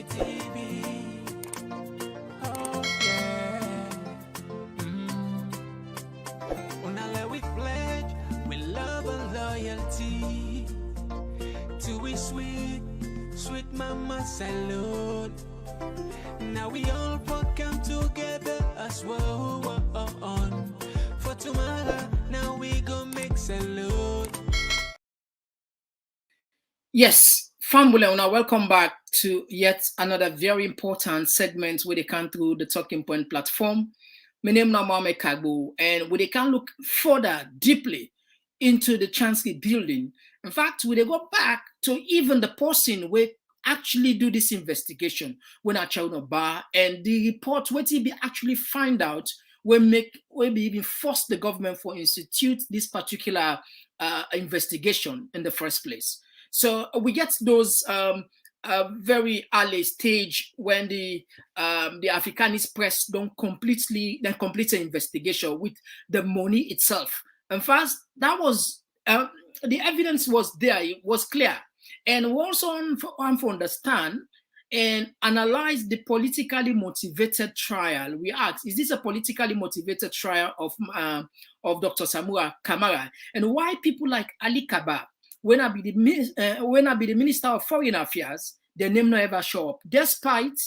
TV. Oh yeah. Unale we pledge with love and loyalty to we sweet, sweet mama salute. Now we all come together as one. For tomorrow, now we go make salute. Yes, family, and welcome back to yet another very important segment where they can through the Talking Point platform. My name is Mohamed Kagbo, and we can look further deeply into the Chancellery building. In fact, we go back to even the person where actually do this investigation when I bar and the report where be actually find out will be even force the government for institute this particular investigation in the first place. So we get those very early stage when the Africanist press don't complete the investigation with the money itself. In fact, that was the evidence was there, it was clear. And we also want to understand and analyze the politically motivated trial. We ask, is this a politically motivated trial of Dr. Samura Kamara? And why people like Ali Kaba, when I be the Minister of Foreign Affairs, their name no ever show up, despite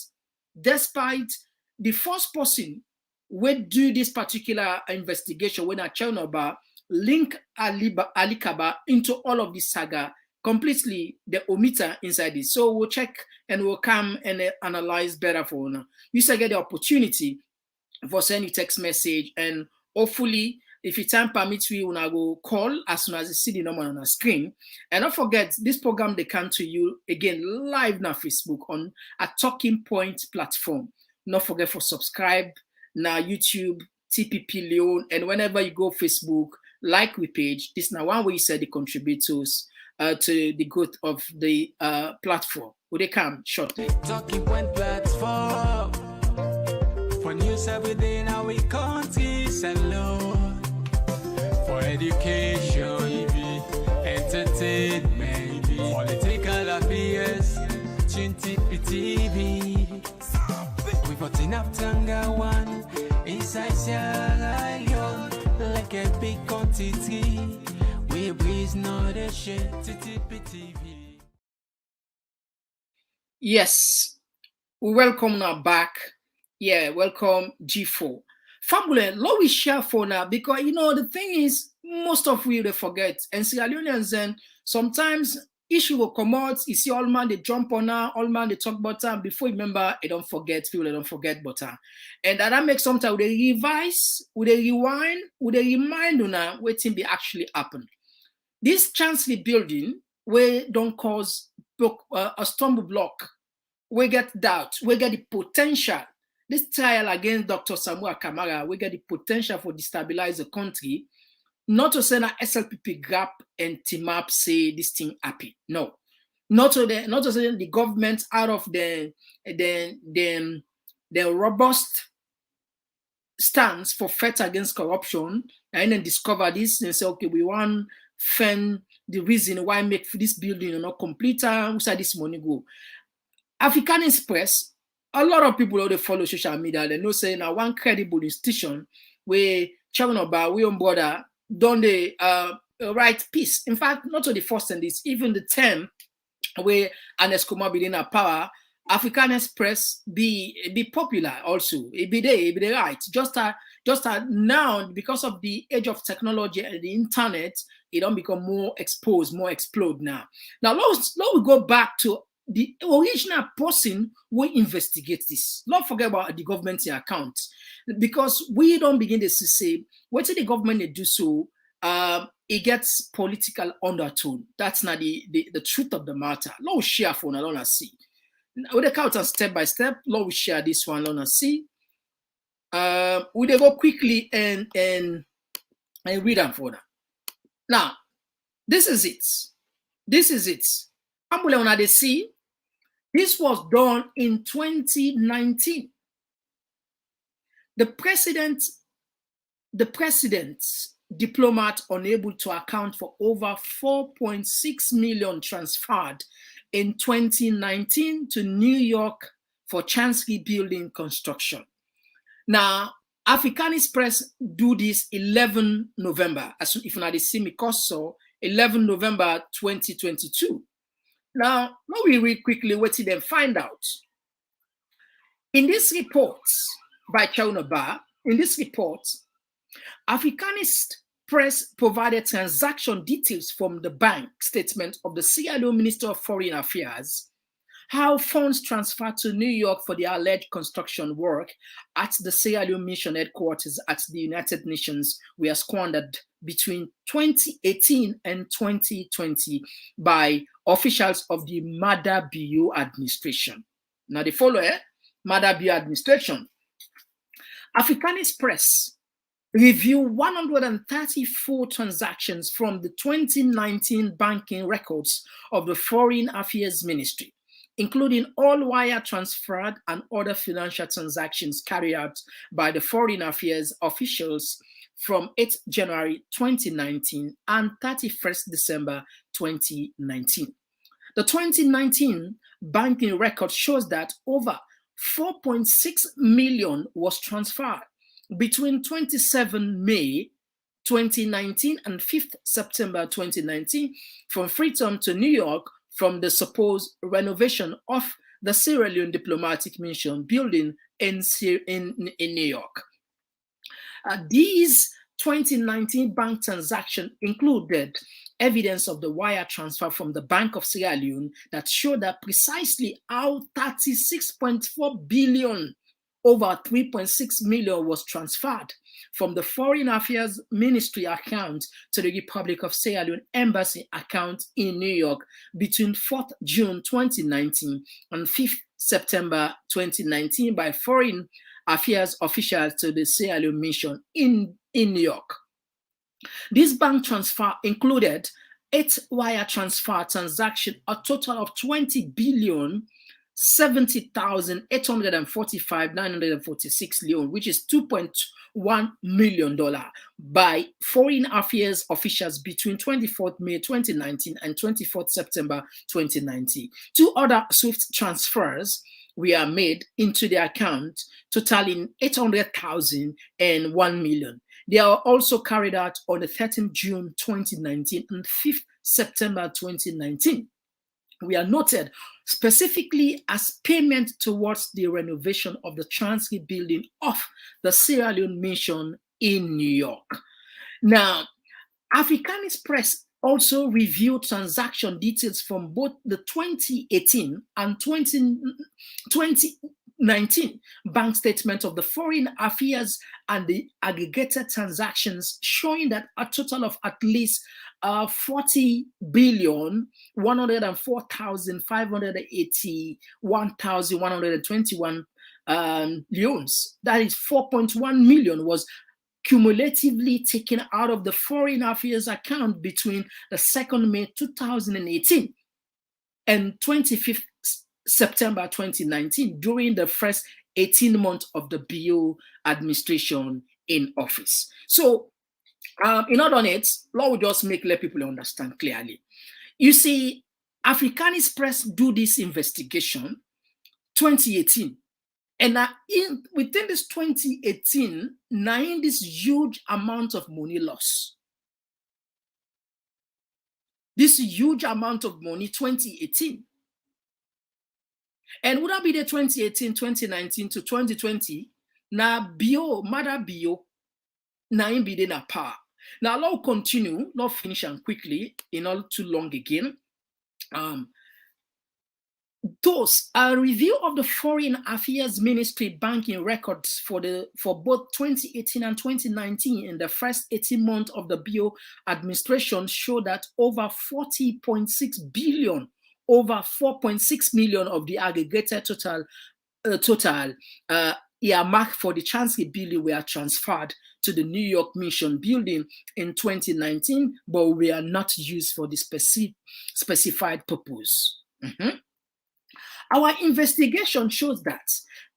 the first person will do this particular investigation when I about link Ali Kaba into all of this saga completely the omitter inside this. So we'll check and we'll come and analyze better for now. You still get the opportunity for send you text message, and hopefully if your time permits, we will go call as soon as you see the number on the screen. And don't forget, this program they come to you again live na Facebook on a Talking Point platform. Don't forget for subscribe na YouTube, TPP Leon, and whenever you go Facebook, like we page. This now one way you said the contributors to the growth of the platform. Will they come shortly? Talking Point platform for news everything now we country alone. For education, entertainment, political affairs, TV. We put enough Tanga one inside Sierra Leone like a big quantity. We breeze not a shit TV. Yes, we welcome now back. Yeah, welcome G4. Family, let we share for now because you know the thing is most of we they forget, and Sierra Leoneans then sometimes issue will come out. You see all man they jump on her, all man they talk about her. Before you remember, they don't forget people. They don't forget about her, and that makes sometimes they revise, they rewind, they remind you now what thing be actually happened. This Chancellery building where don't cause a stumble block, we get doubt, we get the potential. This trial against Dr. Samura Kamara, we get the potential for destabilize the country. Not to say that SLPP grab and team up say this thing happy. No. Not to say the government out of the robust stance for fight against corruption and then discover this and say, okay, we want find the reason why make this building not complete. Who said this money go? Africanist press, a lot of people who follow social media, they know saying now one credible institution where Chairman about we on border done the right piece. In fact, not to the first and this, even the term where Aneskoma be in a power, Africanist press be popular also. It be the right. Just now, because of the age of technology and the internet, it don't become more exposed, more explode now. Now let's go back to the original person who investigate this. Don't forget about the government account, because we don't begin to say what the government they do so. It gets political undertone. That's not the truth of the matter. Let's share for now. Let's see. We they count step by step. Let's share this one. Let's see. We they go quickly and read them for them. Now, this is it. This is it. Ambulance they see. This was done in 2019. The president's diplomat unable to account for over 4.6 million transferred in 2019 to New York for Chancery Building construction. Now, Africanist Press do this 11 November, as if not see me so 11 November 2022. Now, let me read quickly what they find out. In this report by Chaunaba, in this report, Africanist Press provided transaction details from the bank statement of the Sierra Leone Minister of Foreign Affairs, how funds transferred to New York for the alleged construction work at the Sierra Leone Mission headquarters at the United Nations were squandered between 2018 and 2020 by officials of the Mada Bio administration. Now the following, Mada Bio administration. Africanist Press review 134 transactions from the 2019 banking records of the Foreign Affairs Ministry, including all wire transferred and other financial transactions carried out by the Foreign Affairs officials from 8 January 2019 and 31st December 2019. The 2019 banking record shows that over 4.6 million was transferred between 27 May 2019 and 5th September 2019 from Freetown to New York from the supposed renovation of the Sierra Leone Diplomatic Mission building in New York. These 2019 bank transactions included evidence of the wire transfer from the Bank of Sierra Leone that showed that precisely how 36.4 billion over 3.6 million was transferred from the Foreign Affairs Ministry account to the Republic of Sierra Leone Embassy account in New York between 4th June 2019 and 5th September 2019 by Foreign Affairs officials to the Sierra Leone Mission in New York. This bank transfer included 8 wire transfer transactions, a total of 20 billion 70,845,946 leon, which is $2.1 million by Foreign Affairs officials between 24th May 2019 and 24th September 2019. 2 other SWIFT transfers were made into the account, totaling 800,000 and 1 million. They are also carried out on the 13th June 2019 and 5th September 2019. We are noted specifically as payment towards the renovation of the Chancery Building of the Sierra Leone Mission in New York. Now, Africanist Press also reviewed transaction details from both the 2018 and 2019 bank statement of the Foreign Affairs and the aggregated transactions, showing that a total of at least 40 billion 104,581,121 leons, that is 4.1 million, was cumulatively taken out of the Foreign Affairs account between the 2nd May 2018 and 25th September 2019 during the first 18 months of the BO administration in office. So in other words, law will just let people understand clearly. You see, Africanist Press do this investigation 2018. And within this 2018, now in this huge amount of money loss. This huge amount of money, 2018. And would that be the 2018, 2019 to 2020? Now, Mother Bio, now in be a power. Now, I'll continue, not finish and quickly, not too long again. Those a review of the Foreign Affairs Ministry banking records for both 2018 and 2019 in the first 18 months of the BO administration show that over 40.6 billion, over 4.6 million of the aggregated total earmarked for the Chancery Building were transferred to the New York Mission building in 2019, but were not used for the specified purpose. Our investigation shows that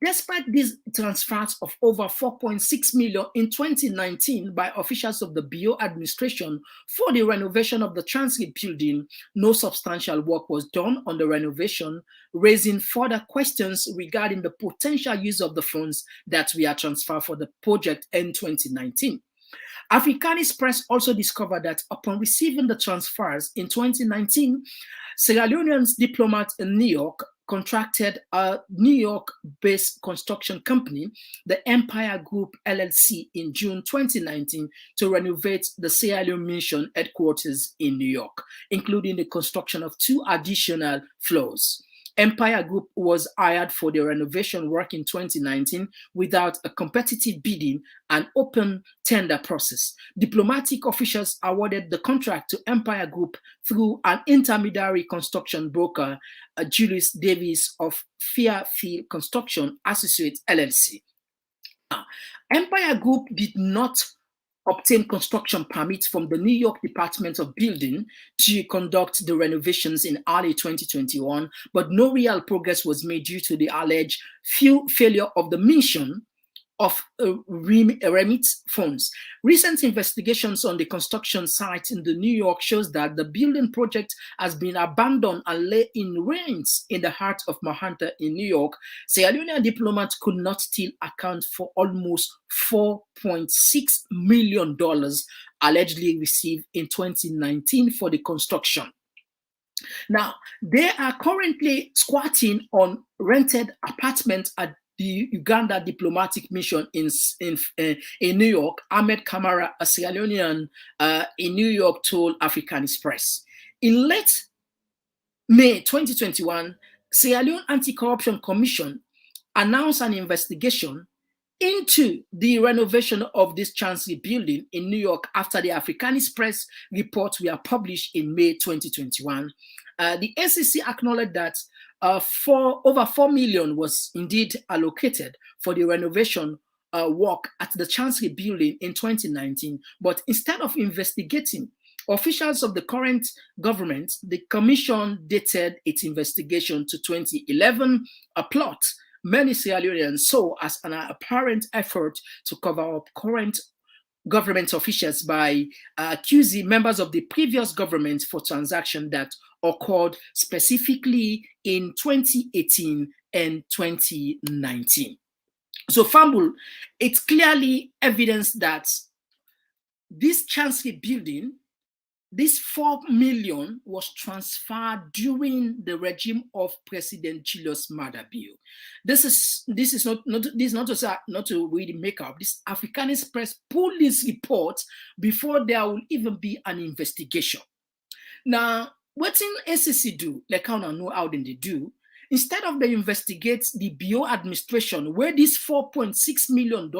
despite these transfers of over 4.6 million in 2019 by officials of the Bureau administration for the renovation of the Transit building, no substantial work was done on the renovation, raising further questions regarding the potential use of the funds that were transferred for the project in 2019. Africanist Press also discovered that upon receiving the transfers in 2019, Sierra Leone's diplomat in New York contracted a New York-based construction company, the Empire Group LLC, in June 2019 to renovate the Sierra Leone mission headquarters in New York, including the construction of 2 additional floors. Empire Group was hired for the renovation work in 2019 without a competitive bidding and open tender process. Diplomatic officials awarded the contract to Empire Group through an intermediary construction broker, Julius Davis of Fairfield Construction Associates LLC. Empire Group did not obtain construction permits from the New York Department of Building to conduct the renovations in early 2021, but no real progress was made due to the alleged failure of the mission of remit funds. Recent investigations on the construction site in the New York shows that the building project has been abandoned and lay in ruins in the heart of Manhattan in New York. Sierra Leonean diplomats could not still account for almost $4.6 million allegedly received in 2019 for the construction. Now, they are currently squatting on rented apartments at the Uganda diplomatic mission in New York. Ahmed Kamara, a Sierra Leonean in New York, told Africanist Press. In late May 2021, Sierra Leone Anti-Corruption Commission announced an investigation into the renovation of this Chancery building in New York after the Africanist Press reports were published in May 2021. The SEC acknowledged that over 4 million was indeed allocated for the renovation work at the Chancery building in 2019. But instead of investigating, officials of the current government, the commission dated its investigation to 2011, a plot many Sierra Leoneans saw as an apparent effort to cover up current government officials by accusing members of the previous government for transactions that occurred specifically in 2018 and 2019. So, Fambul, it's clearly evidence that this Chancery building, this 4 million was transferred during the regime of President Julius Maada Bio. This is not to really make up. This Africanist Press pulled this report before there will even be an investigation. Now, what in SEC do, like I don't know how they do, instead of they investigate the Bureau administration, where this $4.6 million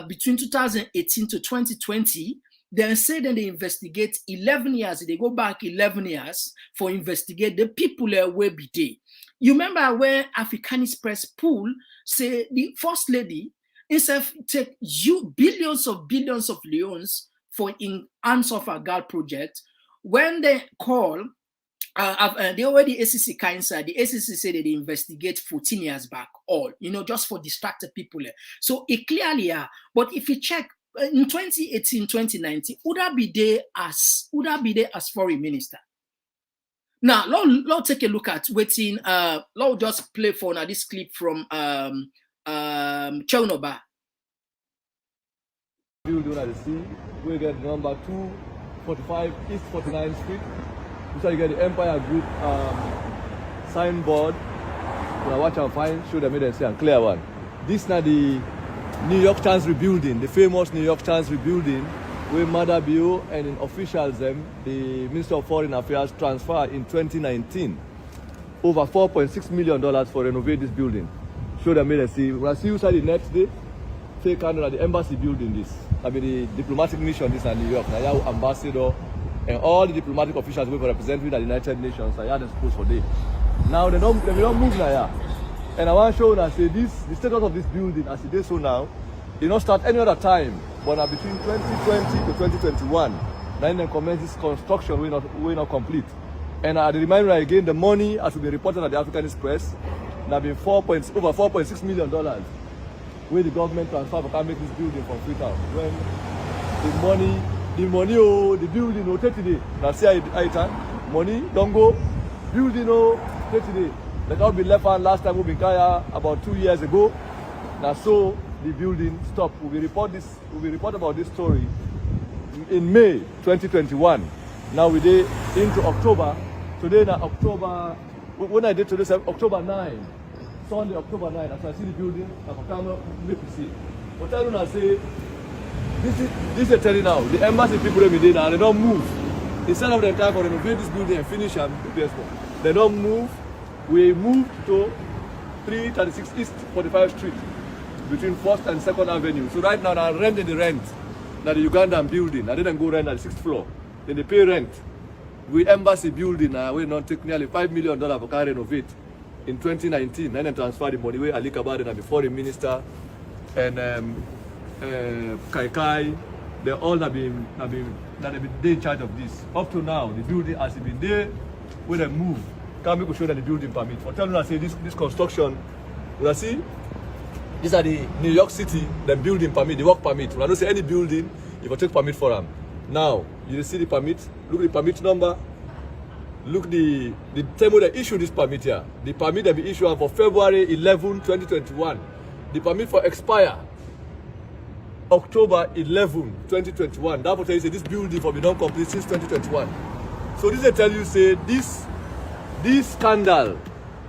between 2018 to 2020, then say that they investigate 11 years, they go back 11 years for investigate the people where be there. You remember where Africanist Press pool say the first lady instead take you billions of loans for in hands of a girl project. When they call, they already SEC cancer, the SEC said that they investigate 14 years back, all, just for distracted people. So it clearly are. But if you check, in 2018, 2019, would I be there as foreign minister? Now, let's take a look at waiting. Let's just play for now this clip from Chonoba. Building at the sea, we get number 245 East 49th Street. So you get the Empire Group signboard. When I watch and find, show them and say a clear one. This now the New York Chancery building, the famous New York Chancery building, where Maada Bio and in officials the Minister of Foreign Affairs transferred in 2019 over $4.6 million for renovate this building. Show them and see. When I see you the next day, take hand at the embassy building this. I mean the diplomatic mission this in New York. Now you ambassador and all the diplomatic officials we represent with the United Nations. I had them supposed for day. Now they don't move now. And I want to show and say this, the status of this building as it is so now, it not start any other time, but now between 2020 to 2021, then they commence this construction, we're not complete. And I remind you again, the money, as will be reported at the African Express, now been over $4.6 million where the government transfer for make this building from Freetown. When the building, 30 days. Now see money, don't go, building, 30 days. The government been left hand last time we been kaya about 2 years ago. Now so the building stopped. We report about this story in May 2021. Now we did into October. Today now October, when I did today, October 9, Sunday, October 9, as I see the building, I can come make you see. But I don't say, this is telling now, the embassy people every day now, they don't move. Instead of them time for renovate this building and finish and they don't move. We moved to 336 East 45th Street between 1st and 2nd Avenue. So right now, I'm renting the rent. Now the Ugandan building, I didn't go rent at the 6th floor. Then they pay rent. We embassy building, we not take nearly $5 million for carry renovate in 2019. Then they transfer the money where Ali Kabade and the foreign minister and Kai, they all have been in charge of this. Up to now, the building has been there when they move. Can't make show that the building permit. For telling us say this construction, you see, these are the New York City, the building permit, the work permit. When I don't say any building, if I take permit for them. Now, you see the permit, look at the permit number, look the time when they issue this permit here. The permit that be issued for February 11, 2021. The permit for expire October 11, 2021. That will tell you say this building for be non complete since 2021. So this they tell you say this scandal,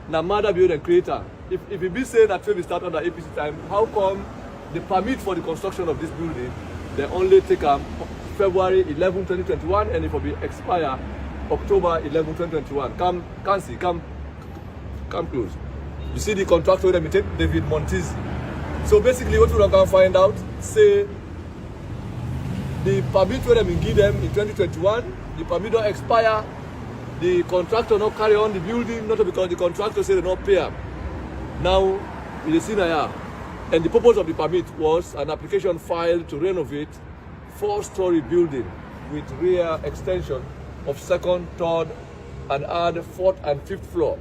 na mother build and creator. If it be saying that we start under APC time, how come the permit for the construction of this building they only take February 11, 2021, and it will be expire October 11, 2021. Come close. You see the contractor that we take David Montiz. So basically, what we are going to find out, say the permit where they give them in 2021, the permit don't expire. The contractor not carry on the building, not because the contractor say they not pay them. Now, in the scenario, and the purpose of the permit was an application filed to renovate 4-story building with rear extension of 2nd, 3rd, and add 4th and 5th floor.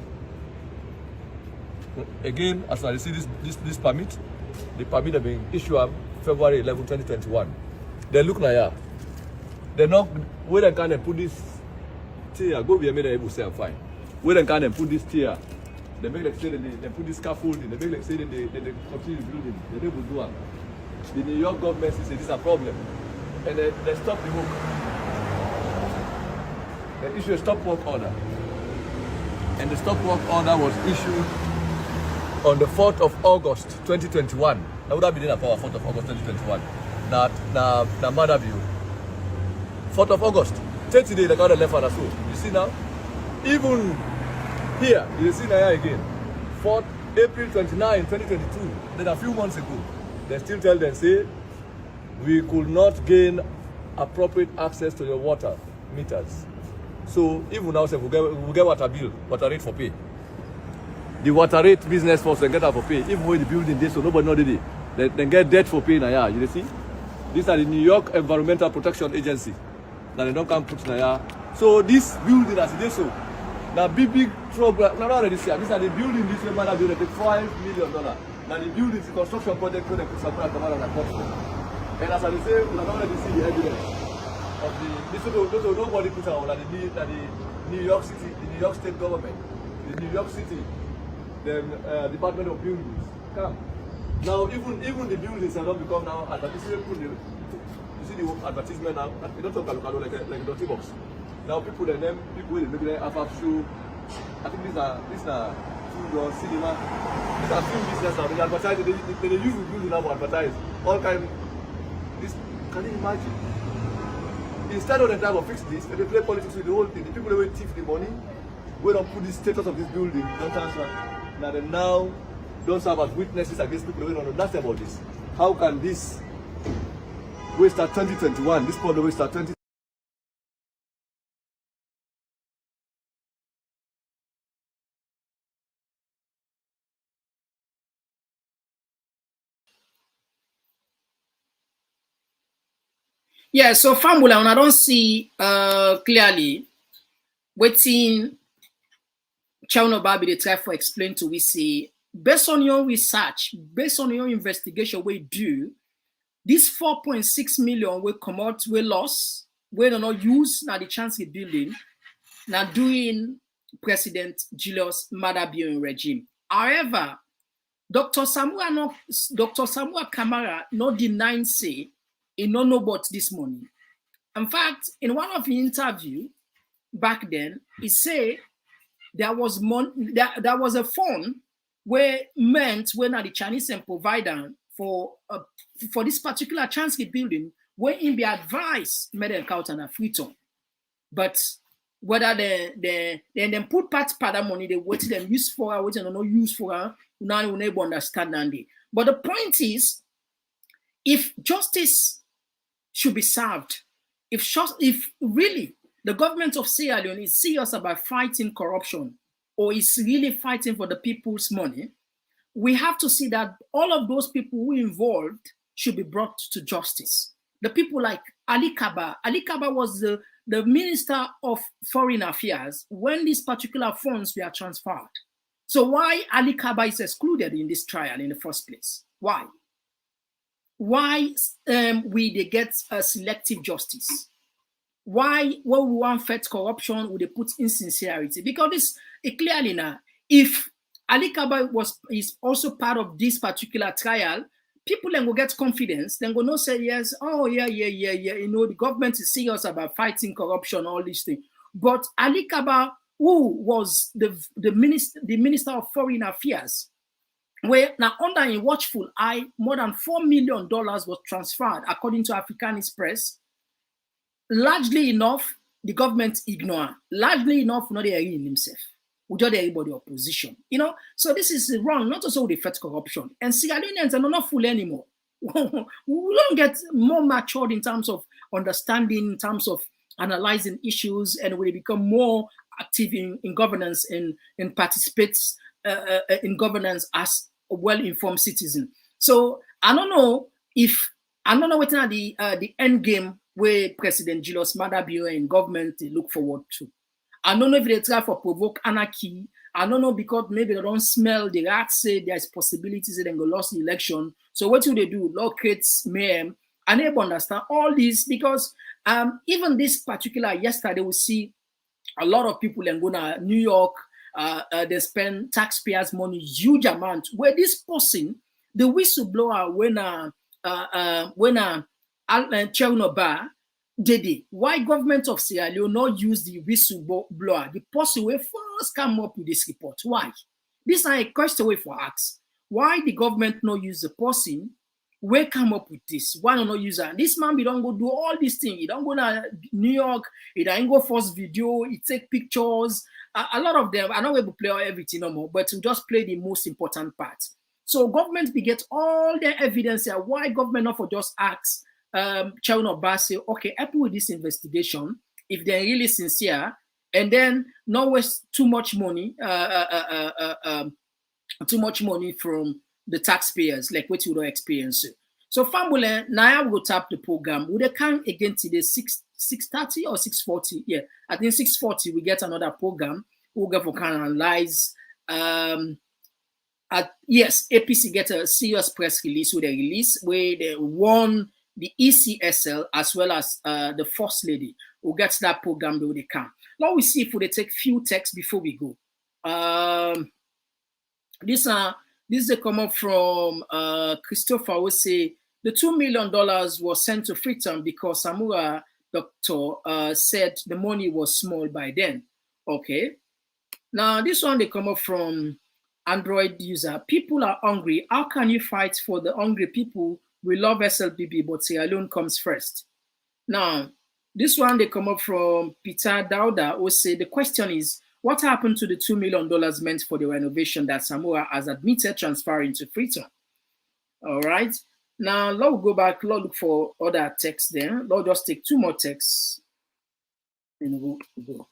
Again, as I see this permit, the permit has been issued February 11, 2021. They look now, they're not, where they can put this tier, go be a minute, able to say I'm fine. Where they can put this tier, they make like say they put this scaffolding, they make like say they continue building, they never do it. The New York government says this is a problem. And they stop the work. They issue a stop work order. And the stop work order was issued on the 4th of August 2021. That would have been in a power 4th of August 2021. Na mother view. 4th of August. 30 days they got the left hand as well. You see now? Even here, you see now again. 4th April 29, 2022. Then a few months ago, they still tell them, say, we could not gain appropriate access to your water meters. So even now, say we get water bill, water rate for pay. The water rate business force they get that for pay. Even when the building this, so nobody know it. They get debt for pay now. You see? These are the New York Environmental Protection Agency. Now they don't come put now. So this building as it is so. Now big trouble. Now already see. These are the building this way man building $5 million. Now the building the construction project where they put Samura and cost. And as I say, we have already seen the evidence of this. Nobody put out that the New York City, the New York State government, the New York City, the Department of Buildings. Come. Now even the buildings have not become now advertisement. You see the advertisement now. They don't talk about like a dirty box. Now people they will make them have show. I think these are food or cinema. These are film business now. They advertise. They use the building now to advertise all kind. This, can you imagine? Instead of the time of fix this, they play politics with the whole thing. The people that will thief the money, we don't put the status of this building, don't answer. Now they now don't serve as witnesses against people who don't know nothing about this. How can this we start 2021? This problem we start 20. Yeah, so Famula, and I don't see clearly waiting Chauno Babi they try to explain to we see based on your research, based on your investigation we do, this 4.6 million will come out we loss, we don't not use now the chance building, now doing President Julius Maada Bio regime. However, Dr. Samura Kamara not denying say he no know about this money. In fact, in one of the interview back then, he said there was a fund where meant when the Chinese and provider for this particular Chansky building, where in be advised made encounter and a freeton. But whether they then put part of that money, they wait them use for her, waiting or no use for her, now you will never understand that. But the point is, if justice should be served, if really the government of Sierra Leone is serious about fighting corruption or is really fighting for the people's money, we have to see that all of those people who involved should be brought to justice. The people like Ali Kaba. Ali Kaba was the Minister of Foreign Affairs when these particular funds were transferred. So why Ali Kaba is excluded in this trial in the first place? Why? Why we they get a selective justice? Why when we want fight corruption, would they put insincerity? Because this clearly now, if Ali Kaba is also part of this particular trial, people then will get confidence, then will not say yes, oh yeah, you know, the government is serious about fighting corruption, all these things. But Ali Kaba, who was the minister of Foreign Affairs, where now under a watchful eye, more than $4 million was transferred, according to Africanist press. Largely enough, the government ignore. Largely enough, not they in himself. We just everybody opposition. You know, so this is wrong, not also the fight corruption. And Sierra Leoneans are not full anymore. We don't get more matured in terms of understanding, in terms of analyzing issues, and we become more active in governance and participates in governance as a well-informed citizen. So I don't know what the end game where President Julius Maada Bio and government they look forward to. I don't know if they try for provoke anarchy. I don't know because maybe they don't smell the rat say there's possibilities that they go lose the election. So what do they do? Law creates mayhem. I never understand all this because even this particular yesterday we see a lot of people in New York. They spend taxpayers' money, huge amount. Where this person, the whistleblower, when Chernobyl did it, why government of Sierra Leone not use the whistleblower, the person will first come up with this report? Why? This is a question way for ask. Why the government not use the person? Where come up with this? Why not use that? This man, he don't go do all these things. He don't go to New York. He don't go first video. He take pictures. A lot of them, I know we will play everything no more, but to just play the most important part. So government we get all the evidence here. Why government not for just ask Chernobyl say, okay, happy with this investigation if they're really sincere, and then not waste too much money from the taxpayers, like what you don't experience. So family, now we will tap the program. We can again today 6:30 or 6:40. Yeah, I think 6:40 we get another program. We'll go for can analyze. Yes, APC get a serious press release with a release where they won the ECSL as well as the First Lady. We'll get to that program though they can. Now we see if we take few texts before we go. This is a comment from Christopher who say the $2 million was sent to Freetown because Samura doctor said the money was small by then. Okay. Now this one they come up from Android user. People are hungry. How can you fight for the hungry people? We love SLPP, but Sierra Leone comes first. Now, this one they come up from Peter Dauda who say the question is, what happened to the $2 million meant for the renovation that Samura has admitted transferring to Freetown? All right. Now, let's go back. Let's look for other texts there. Let's just take two more texts. And we'll go.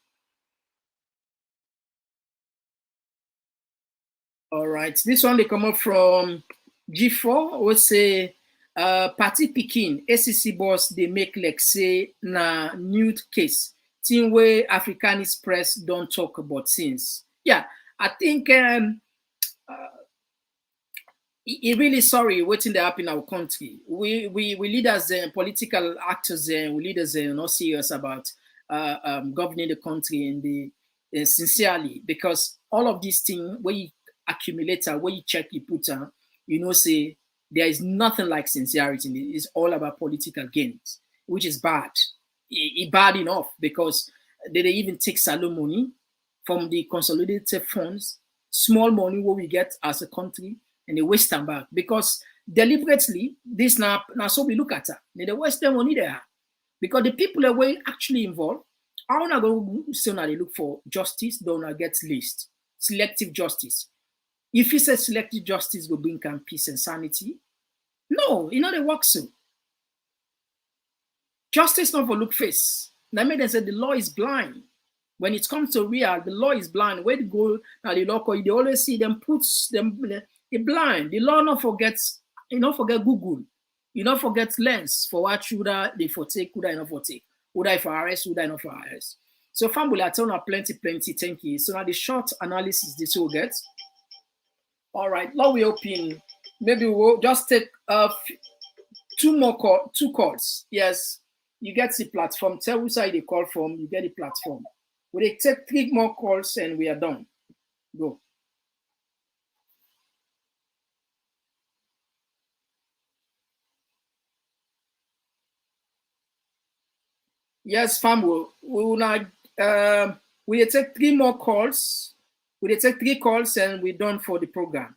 All right. This one they come up from G4 who say, Party Pekin, ACC boss, they make like say na nude case. thing where Africanist press don't talk about since. Yeah, I think it really sorry waiting to happen in our country. We leaders and political actors and we leaders are not serious about governing the country and the sincerely, because all of these things where you accumulate, where you check, you put on, say there is nothing like sincerity. It's all about political gains, which is bad. It's bad enough because they even take salary money from the consolidated funds, small money what we get as a country, and they waste them back because deliberately this now so we look at that. They waste them money there because the people that were actually involved are not going to say now they look for justice, don't get list selective justice. If you say selective justice will bring peace and sanity, no, they work so. Justice not for look face. That made them say the law is blind. When it comes to real, the law is blind. Where to go now the law, they always see them puts them they're blind. The law not forgets, forget Google. You don't forget lens for what should they for take, could I not for take? Would I for arrest, would I not for arrest? So family, I tell you plenty, thank you. So now the short analysis this will get. All right, now we open. Maybe we'll just take two calls. Yes, you get the platform. Tell which side they call from, you get the platform. We take 3 more calls and we are done. Go. Yes, fam. We take 3 more calls. We take 3 calls and we're done for the program.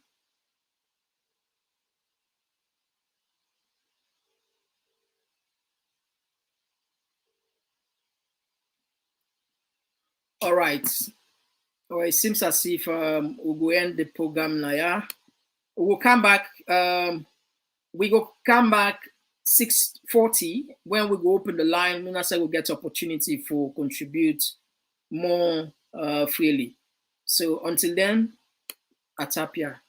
All right. Well, it seems as if we'll end the program now. Yeah, we'll come back. We go come back 6:40 when we go open the line. Minasa will get opportunity for contribute more freely. So until then, Atapia.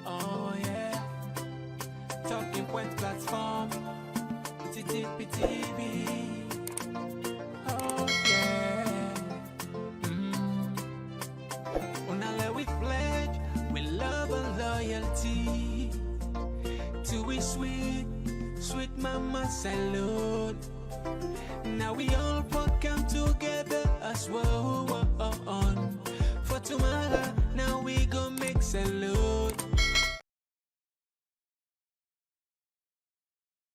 Oh yeah, Talking Point platform, TTPTV. Oh yeah, Unale we pledge, we love and loyalty. To we sweet, sweet mama salute. Now we all